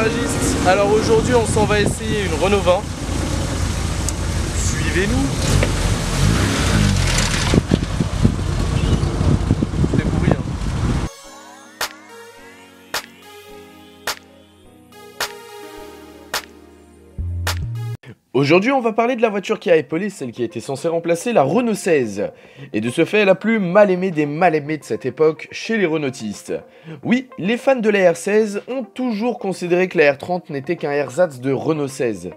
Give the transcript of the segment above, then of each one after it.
garagistes. Alors aujourd'hui on s'en va essayer une Renault 20. Suivez-nous. C'est pourri hein. Aujourd'hui on va parler de la voiture qui a épaulé celle qui était censée remplacer la Renault 16. Et de ce fait la plus mal aimée des mal aimés de cette époque chez les Renaultistes. Oui, les fans de la R16 ont toujours considéré que la R30 n'était qu'un ersatz de Renault 16.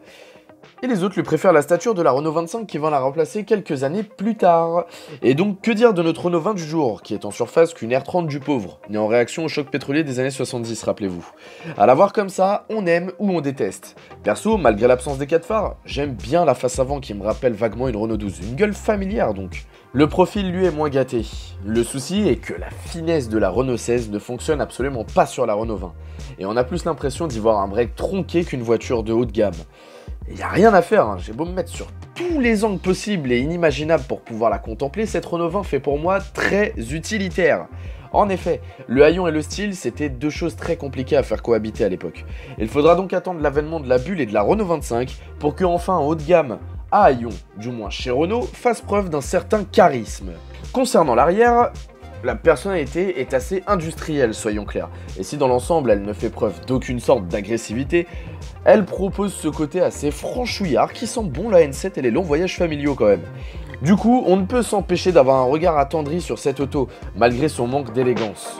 Et les autres lui préfèrent la stature de la Renault 25 qui va la remplacer quelques années plus tard. Et donc que dire de notre Renault 20 du jour, qui est en surface qu'une R30 du pauvre, née en réaction au choc pétrolier des années 70, rappelez-vous. À la voir comme ça, on aime ou on déteste. Perso, malgré l'absence des 4 phares, j'aime bien la face avant qui me rappelle vaguement une Renault 12, une gueule familière donc. Le profil lui est moins gâté. Le souci est que la finesse de la Renault 16 ne fonctionne absolument pas sur la Renault 20. Et on a plus l'impression d'y voir un break tronqué qu'une voiture de haut de gamme. Il n'y a rien à faire, hein. J'ai beau me mettre sur tous les angles possibles et inimaginables pour pouvoir la contempler, cette Renault 20 fait pour moi très utilitaire. En effet, le haillon et le style, c'était deux choses très compliquées à faire cohabiter à l'époque. Il faudra donc attendre l'avènement de la Bulle et de la Renault 25 pour que enfin un haut de gamme à haillon, du moins chez Renault, fasse preuve d'un certain charisme. Concernant l'arrière, la personnalité est assez industrielle, soyons clairs. Et si dans l'ensemble elle ne fait preuve d'aucune sorte d'agressivité, elle propose ce côté assez franchouillard qui sent bon la N7 et les longs voyages familiaux quand même. Du coup, on ne peut s'empêcher d'avoir un regard attendri sur cette auto, malgré son manque d'élégance.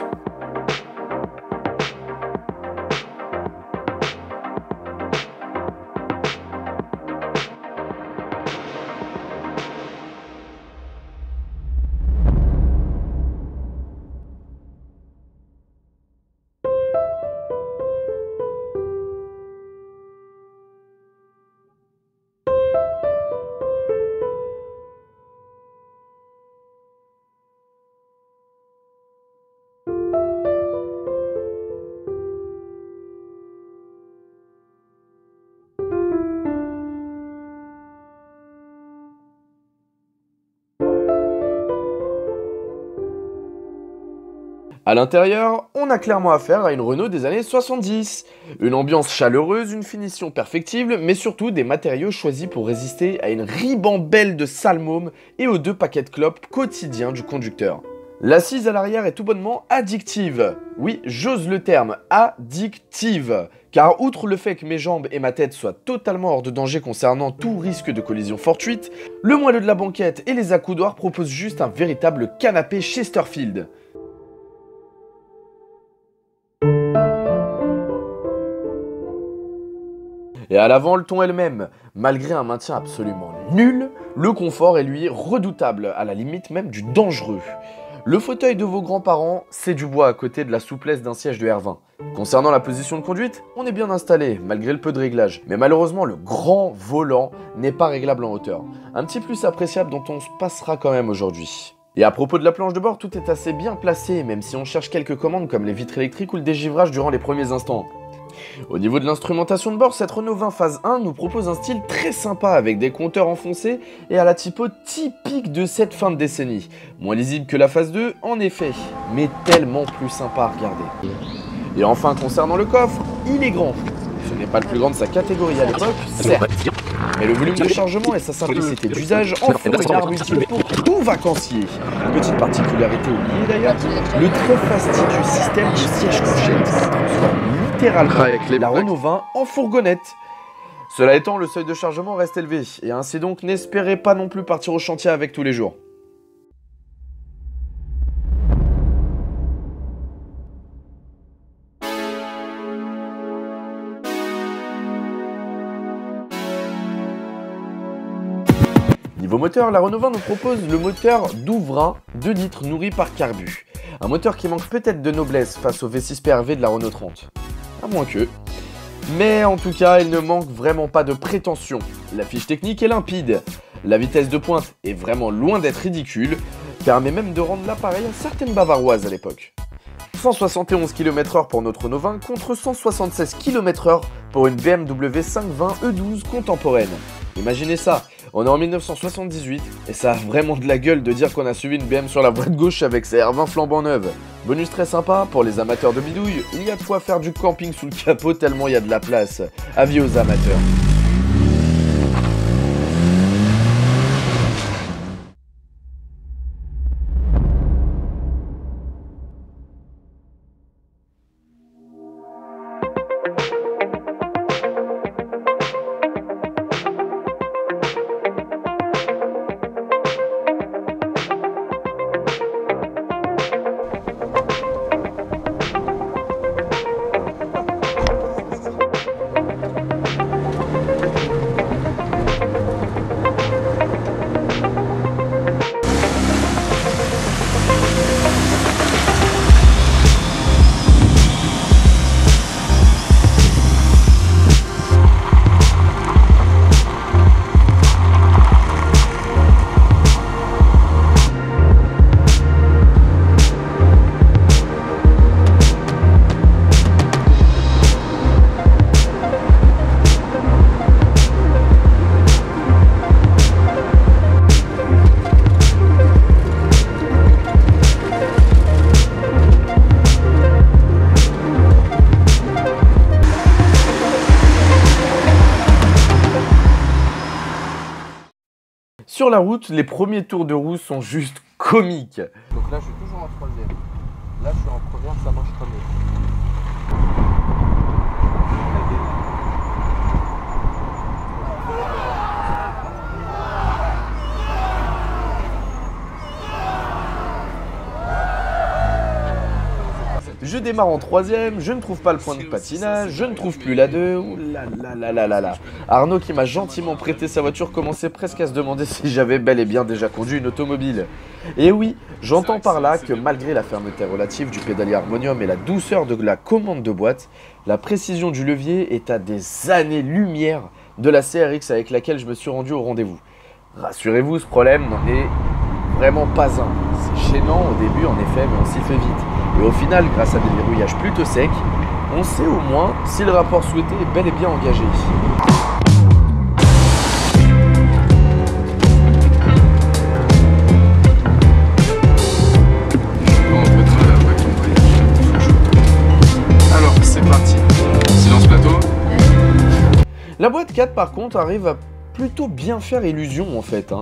A l'intérieur, on a clairement affaire à une Renault des années 70. Une ambiance chaleureuse, une finition perfectible, mais surtout des matériaux choisis pour résister à une ribambelle de sale môme et aux 2 paquets de clopes quotidiens du conducteur. L'assise à l'arrière est tout bonnement addictive. Oui, j'ose le terme, addictive. Car outre le fait que mes jambes et ma tête soient totalement hors de danger concernant tout risque de collision fortuite, le moelleux de la banquette et les accoudoirs proposent juste un véritable canapé Chesterfield. Et à l'avant, le ton est le même. Malgré un maintien absolument nul, le confort est lui redoutable, à la limite même du dangereux. Le fauteuil de vos grands-parents, c'est du bois à côté de la souplesse d'un siège de R20. Concernant la position de conduite, on est bien installé, malgré le peu de réglage. Mais malheureusement, le grand volant n'est pas réglable en hauteur. Un petit plus appréciable dont on se passera quand même aujourd'hui. Et à propos de la planche de bord, tout est assez bien placé, même si on cherche quelques commandes comme les vitres électriques ou le dégivrage durant les premiers instants. Au niveau de l'instrumentation de bord, cette Renault 20 phase 1 nous propose un style très sympa avec des compteurs enfoncés et à la typo typique de cette fin de décennie. Moins lisible que la phase 2, en effet, mais tellement plus sympa à regarder. Et enfin, concernant le coffre, il est grand. Ce n'est pas le plus grand de sa catégorie à l'époque, certes, mais le volume de chargement et sa simplicité d'usage en font une arme utile pour tout vacancier. Petite particularité oubliée d'ailleurs, le très fastidieux système de siège couchette qui transforme littéralement la Renault 20 en fourgonnette. Cela étant, le seuil de chargement reste élevé, et ainsi donc n'espérez pas non plus partir au chantier avec tous les jours. Niveau moteur, la Renault 20 nous propose le moteur Douvrin 2 litres nourri par carbu. Un moteur qui manque peut-être de noblesse face au V6 PRV de la Renault 30. À moins que. Mais en tout cas, il ne manque vraiment pas de prétention. La fiche technique est limpide. La vitesse de pointe est vraiment loin d'être ridicule, permet même de rendre l'appareil à certaines bavaroises à l'époque. 171 km/h pour notre Renault 20 contre 176 km/h pour une BMW 520 E12 contemporaine. Imaginez ça, on est en 1978 et ça a vraiment de la gueule de dire qu'on a suivi une BM sur la voie de gauche avec sa R20 flambant neuve. Bonus très sympa, pour les amateurs de bidouille, il y a de quoi faire du camping sous le capot tellement il y a de la place. Avis aux amateurs. Sur la route, les premiers tours de roue sont juste comiques. Donc là, je suis toujours en troisième. Là, je suis en première, ça marche très bien. Je démarre en troisième, je ne trouve pas le point de patinage, je ne trouve plus la 2, ouh là. Arnaud qui m'a gentiment prêté sa voiture commençait presque à se demander si j'avais bel et bien déjà conduit une automobile. Et oui, j'entends par là que malgré la fermeté relative du pédalier harmonium et la douceur de la commande de boîte, la précision du levier est à des années-lumière de la CRX avec laquelle je me suis rendu au rendez-vous. Rassurez-vous, ce problème n'en est vraiment pas un. C'est gênant au début en effet, mais on s'y fait vite. Et au final, grâce à des verrouillages plutôt secs, on sait au moins si le rapport souhaité est bel et bien engagé. Alors, c'est parti. Silence plateau. La boîte 4 par contre arrive à plutôt bien faire illusion en fait.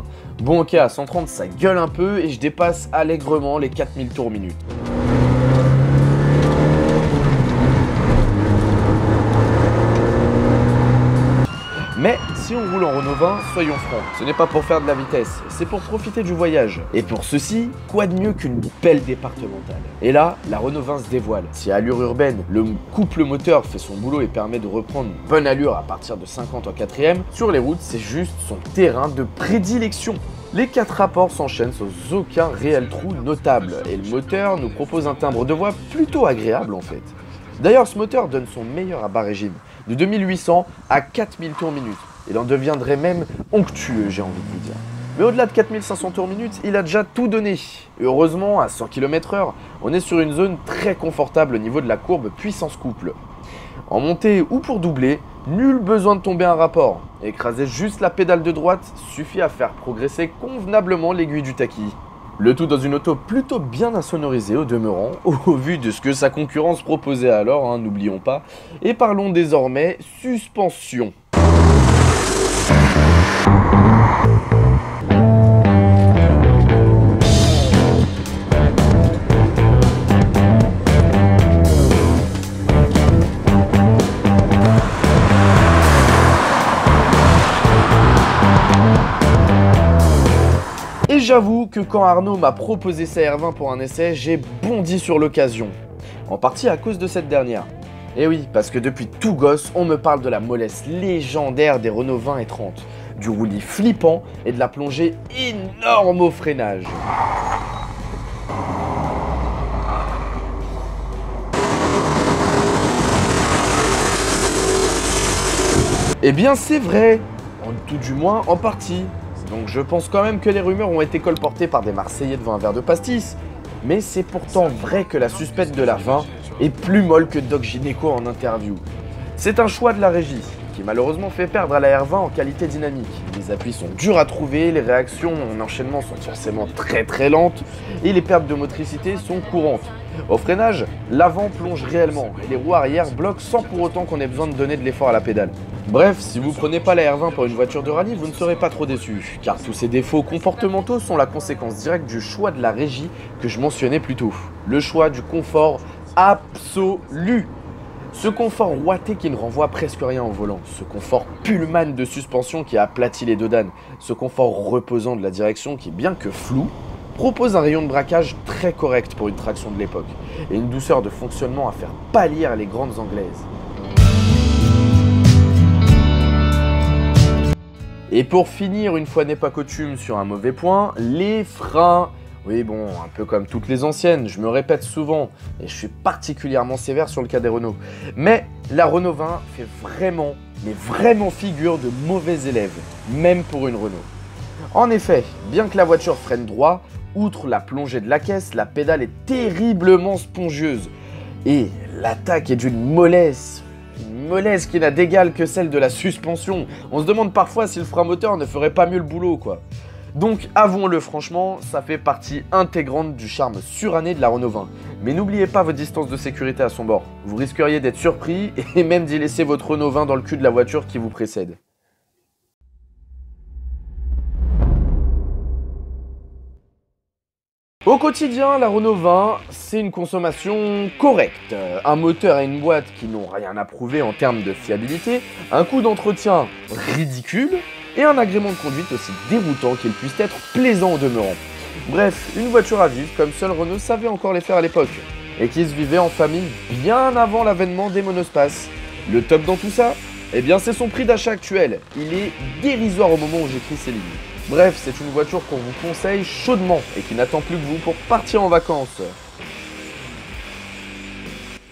Bon ok, à 130 ça gueule un peu et je dépasse allègrement les 4000 tours minute. Mais si on roule en Renault 20, soyons francs, ce n'est pas pour faire de la vitesse, c'est pour profiter du voyage. Et pour ceci, quoi de mieux qu'une belle départementale? Et là, la Renault 20 se dévoile. Si à allure urbaine, le couple moteur fait son boulot et permet de reprendre une bonne allure à partir de 50 en 4ème, sur les routes, c'est juste son terrain de prédilection. Les 4 rapports s'enchaînent sans aucun réel trou notable, et le moteur nous propose un timbre de voix plutôt agréable en fait. D'ailleurs, ce moteur donne son meilleur à bas régime, de 2800 à 4000 tours minute. Il en deviendrait même onctueux, j'ai envie de vous dire. Mais au-delà de 4500 tours minute, il a déjà tout donné. Et heureusement, à 100 km/h, on est sur une zone très confortable au niveau de la courbe puissance couple. En montée ou pour doubler, nul besoin de tomber un rapport. Écraser juste la pédale de droite suffit à faire progresser convenablement l'aiguille du taquis. Le tout dans une auto plutôt bien insonorisée au demeurant, au vu de ce que sa concurrence proposait alors, n'oublions pas. Et parlons désormais suspension. Et j'avoue que quand Arnaud m'a proposé sa R20 pour un essai, j'ai bondi sur l'occasion. En partie à cause de cette dernière. Et oui, parce que depuis tout gosse, on me parle de la mollesse légendaire des Renault 20 et 30, du roulis flippant et de la plongée énorme au freinage. Eh bien c'est vrai, en tout du moins en partie. Donc je pense quand même que les rumeurs ont été colportées par des Marseillais devant un verre de pastis. Mais c'est pourtant vrai que la suspecte de la 20 est plus molle que Doc Gynéco en interview. C'est un choix de la régie, qui malheureusement fait perdre à la R20 en qualité dynamique. les appuis sont durs à trouver, les réactions en enchaînement sont forcément très lentes et les pertes de motricité sont courantes. Au freinage, l'avant plonge réellement et les roues arrière bloquent sans pour autant qu'on ait besoin de donner de l'effort à la pédale. Bref, si vous prenez pas la R20 pour une voiture de rallye, vous ne serez pas trop déçu, car tous ces défauts comportementaux sont la conséquence directe du choix de la régie que je mentionnais plus tôt. Le choix du confort absolu. Ce confort ouaté qui ne renvoie presque rien au volant, ce confort Pullman de suspension qui aplatit les dodanes, ce confort reposant de la direction qui, bien que flou, propose un rayon de braquage très correct pour une traction de l'époque, et une douceur de fonctionnement à faire pâlir les grandes anglaises. Et pour finir, une fois n'est pas coutume sur un mauvais point, les freins. Oui bon, un peu comme toutes les anciennes, je me répète souvent, et je suis particulièrement sévère sur le cas des Renault. Mais la Renault 20 fait vraiment, mais vraiment figure de mauvais élève, même pour une Renault. En effet, bien que la voiture freine droit, outre la plongée de la caisse, la pédale est terriblement spongieuse. Et l'attaque est d'une mollesse. Une mollesse qui n'a d'égal que celle de la suspension. On se demande parfois si le frein moteur ne ferait pas mieux le boulot, quoi. Donc avouons-le franchement, ça fait partie intégrante du charme suranné de la Renault 20. Mais n'oubliez pas votre distance de sécurité à son bord. Vous risqueriez d'être surpris et même d'y laisser votre Renault 20 dans le cul de la voiture qui vous précède. Au quotidien, la Renault 20, c'est une consommation correcte. Un moteur et une boîte qui n'ont rien à prouver en termes de fiabilité, un coût d'entretien ridicule, et un agrément de conduite aussi déroutant qu'il puisse être plaisant au demeurant. Bref, une voiture à vivre comme seul Renault savait encore les faire à l'époque, et qui se vivait en famille bien avant l'avènement des monospaces. Le top dans tout ça, eh bien c'est son prix d'achat actuel. Il est dérisoire au moment où j'écris ces lignes. Bref, c'est une voiture qu'on vous conseille chaudement et qui n'attend plus que vous pour partir en vacances.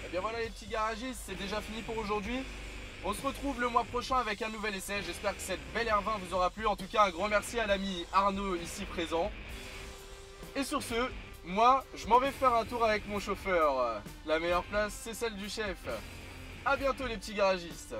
Et bien voilà les petits garagistes, c'est déjà fini pour aujourd'hui. On se retrouve le mois prochain avec un nouvel essai. J'espère que cette belle R20 vous aura plu. En tout cas, un grand merci à l'ami Arnaud ici présent. Et sur ce, moi, je m'en vais faire un tour avec mon chauffeur. La meilleure place, c'est celle du chef. A bientôt les petits garagistes.